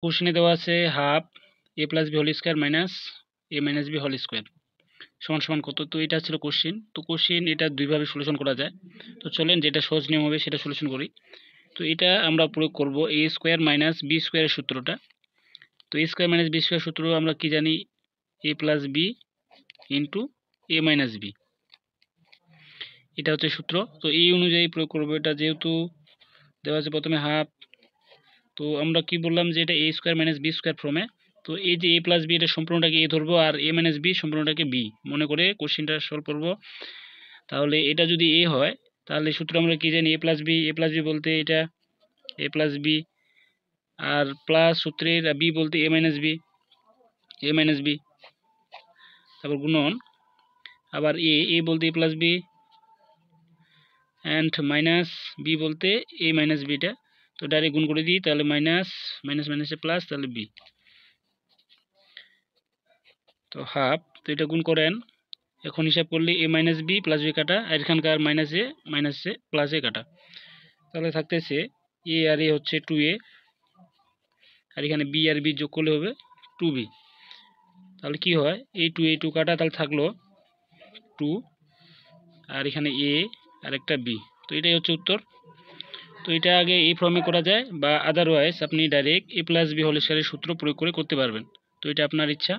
কোশ্চেনে দেওয়া আছে half A plus B whole square minus A minus B whole square সমান সমান কত। তো এটা ছিল কোশ্চেন। তো কোশ্চেন এটা দুইভাবে সলিউশন করা যায়। তো চলেন যেটা সহজ নিয়ম হবে সেটা সলিউশন করি। তো এটা আমরা প্রয়োগ করব এ স্কোয়ার মাইনাস বি স্কোয়ারের সূত্রটা। তো এ স্কোয়ার মাইনাস বি স্কোয়ার সূত্র আমরা কি জানি, এ প্লাস বি ইন্টু এ মাইনাস বি, এটা হচ্ছে সূত্র। তো এই অনুযায়ী প্রয়োগ করব। এটা যেহেতু দেওয়া আছে প্রথমে হাফ, তো আমরা কি বললাম যে এটা এ স্কোয়ার মাইনাস বি স্কোয়ার ফর্মে। তো এই যে এ প্লাস বি এটা সম্পূর্ণটাকে এ ধরবো আর এ মাইনাস বি সম্পূর্ণটাকে বি মনে করে কোশ্চেনটা সলভ করব। তাহলে এটা যদি এ হয় তাহলে সূত্র আমরা কি জানি, এ প্লাস বি বলতে এটা এ প্লাস বি, আর প্লাস সূত্রের বি বলতে এ মাইনাস বি, তারপর গুণন, আবার এ বলতে A plus B and minus B বলতে এ মাইনাস বিটা। তো ডাইরেক্ট গুণ করে দিই, তাহলে মাইনাস মাইনাস মাইনাসে প্লাস, তাহলে বি। তো হাফ, তো এটা গুণ করেন। এখন হিসাব করলে A minus B plus B কাটা, আর এখানকার মাইনাসে প্লাসে কাটা, তাহলে থাকতেছে এ আর এ হচ্ছে 2a, আর এখানে বি আর বি যোগ করলে হবে 2b। তাহলে কি হয়, এই 2 কাটা, তাহলে থাকলো 2, আর এখানে এ আর একটা বি। তো এটাই হচ্ছে উত্তর। তো এটা আগে এই ফর্মে করা যায়, বা আদারওয়াইজ আপনি ডাইরেক্ট এ প্লাস বি হোল স্কয়ারের সূত্র প্রয়োগ করে করতে পারবেন। তো এটা আপনার ইচ্ছা।